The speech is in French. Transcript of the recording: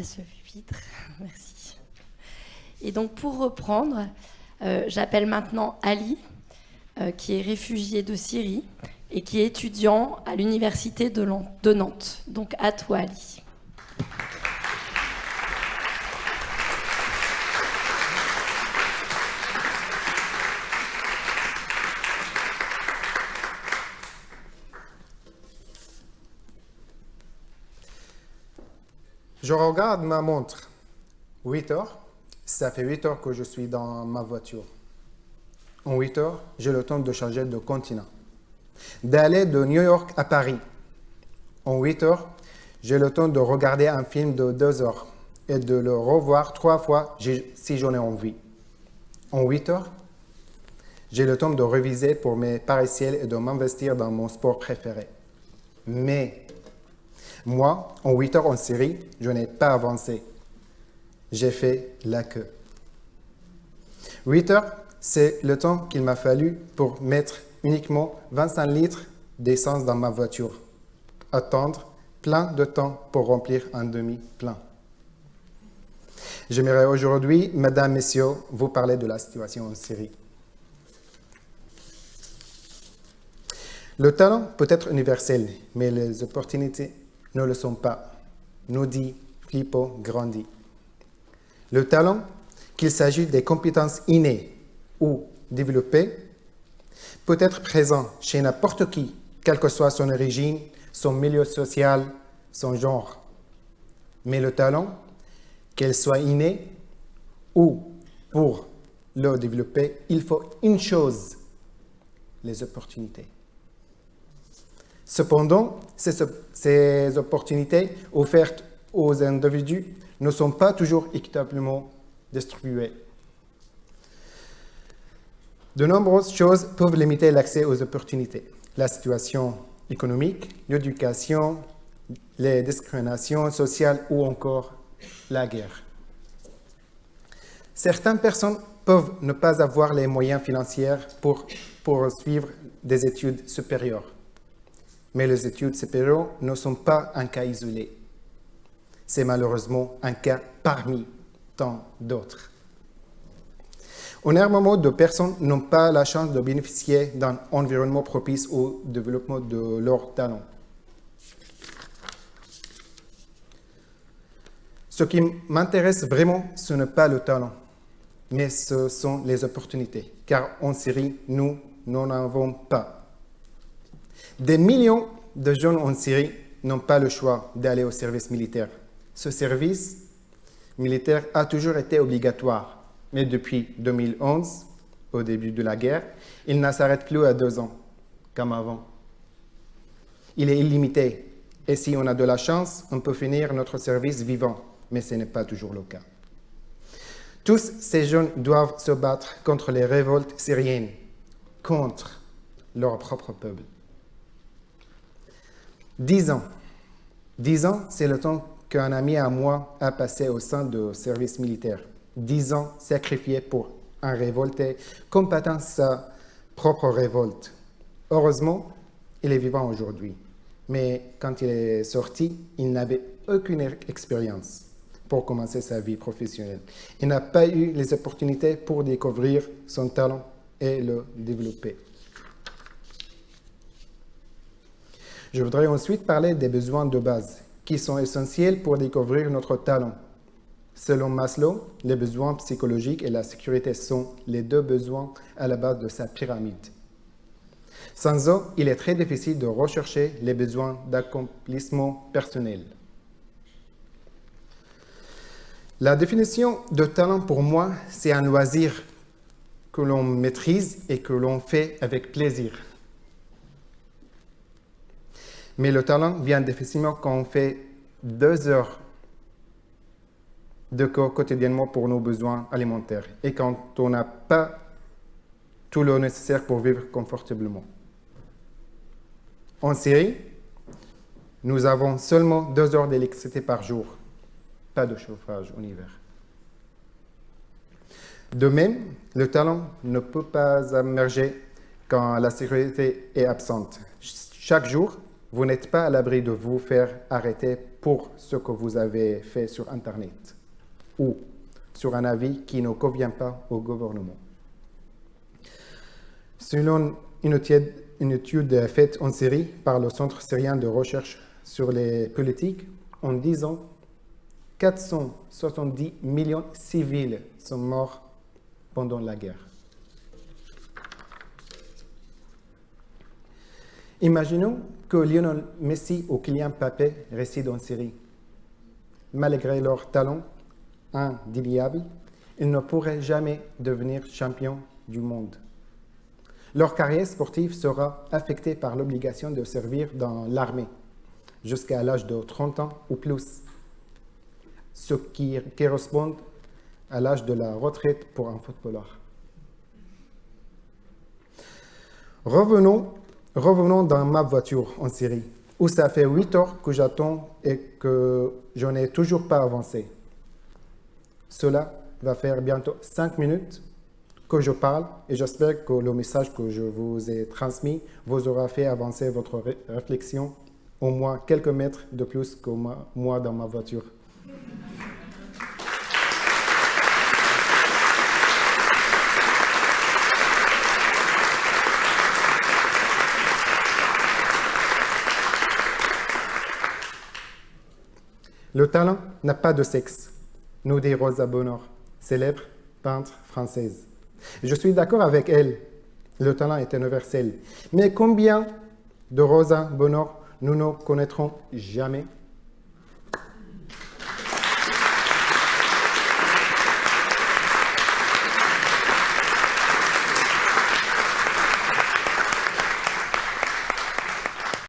place le pupitre. Merci. Et donc, pour reprendre, j'appelle maintenant Ali, qui est réfugié de Syrie et qui est étudiant à l'université de Nantes. Donc, à toi, Ali. Je regarde ma montre. 8 heures. Ça fait 8 heures que je suis dans ma voiture. En 8 heures, j'ai le temps de changer de continent. D'aller de New York à Paris. En 8 heures, j'ai le temps de regarder un film de 2 heures et de le revoir 3 fois si j'en ai envie. En 8 heures, j'ai le temps de réviser pour mes partiels et de m'investir dans mon sport préféré. Mais moi, en 8 heures en Syrie, je n'ai pas avancé. J'ai fait la queue. 8 heures, c'est le temps qu'il m'a fallu pour mettre uniquement 25 litres d'essence dans ma voiture. Attendre plein de temps pour remplir un demi-plein. J'aimerais aujourd'hui, mesdames, messieurs, vous parler de la situation en Syrie. Le talent peut être universel, mais les opportunités ne le sont pas, nous dit Filippo Grandi. Le talent, qu'il s'agit des compétences innées ou développées, peut être présent chez n'importe qui, quelle que soit son origine, son milieu social, son genre. Mais le talent, qu'il soit inné ou pour le développer, il faut une chose, les opportunités. Cependant, ces opportunités offertes aux individus ne sont pas toujours équitablement distribuées. De nombreuses choses peuvent limiter l'accès aux opportunités. La situation économique, l'éducation, les discriminations sociales ou encore la guerre. Certaines personnes peuvent ne pas avoir les moyens financiers pour poursuivre des études supérieures. Mais les études supérieures ne sont pas un cas isolé. C'est malheureusement un cas parmi tant d'autres. Énormément de personnes n'ont pas la chance de bénéficier d'un environnement propice au développement de leurs talents. Ce qui m'intéresse vraiment, ce n'est pas le talent, mais ce sont les opportunités, car en Syrie, nous n'en avons pas. Des millions de jeunes en Syrie n'ont pas le choix d'aller au service militaire. Ce service militaire a toujours été obligatoire, mais depuis 2011, au début de la guerre, il ne s'arrête plus à 2 ans, comme avant. Il est illimité, et si on a de la chance, on peut finir notre service vivant, mais ce n'est pas toujours le cas. Tous ces jeunes doivent se battre contre les révoltes syriennes, contre leur propre peuple. 10 ans. 10 ans, c'est le temps qu'un ami à moi a passé au sein du service militaire. 10 ans sacrifiés pour un révolté, combattant sa propre révolte. Heureusement, il est vivant aujourd'hui. Mais quand il est sorti, il n'avait aucune expérience pour commencer sa vie professionnelle. Il n'a pas eu les opportunités pour découvrir son talent et le développer. Je voudrais ensuite parler des besoins de base, qui sont essentiels pour découvrir notre talent. Selon Maslow, les besoins psychologiques et la sécurité sont les 2 besoins à la base de sa pyramide. Sans eux, il est très difficile de rechercher les besoins d'accomplissement personnel. La définition de talent pour moi, c'est un loisir que l'on maîtrise et que l'on fait avec plaisir. Mais le talent vient difficilement quand on fait 2 heures de cours quotidiennement pour nos besoins alimentaires et quand on n'a pas tout le nécessaire pour vivre confortablement. En Syrie, nous avons seulement 2 heures d'électricité par jour, pas de chauffage en hiver. De même, le talent ne peut pas émerger quand la sécurité est absente. Chaque jour, vous n'êtes pas à l'abri de vous faire arrêter pour ce que vous avez fait sur Internet ou sur un avis qui ne convient pas au gouvernement. Selon une étude faite en Syrie par le Centre syrien de recherche sur les politiques, en 10 ans, 470 millions de civils sont morts pendant la guerre. Imaginons que Lionel Messi ou Kylian Mbappé résident en Syrie. Malgré leur talent indéniable, ils ne pourraient jamais devenir champions du monde. Leur carrière sportive sera affectée par l'obligation de servir dans l'armée jusqu'à l'âge de 30 ans ou plus, ce qui correspond à l'âge de la retraite pour un footballeur. Revenons dans ma voiture en Syrie, où ça fait 8 heures que j'attends et que je n'ai toujours pas avancé. Cela va faire bientôt 5 minutes que je parle et j'espère que le message que je vous ai transmis vous aura fait avancer votre réflexion au moins quelques mètres de plus que moi dans ma voiture. Le talent n'a pas de sexe, nous dit Rosa Bonheur, célèbre peintre française. Je suis d'accord avec elle, le talent est universel. Mais combien de Rosa Bonheur nous ne connaîtrons jamais ?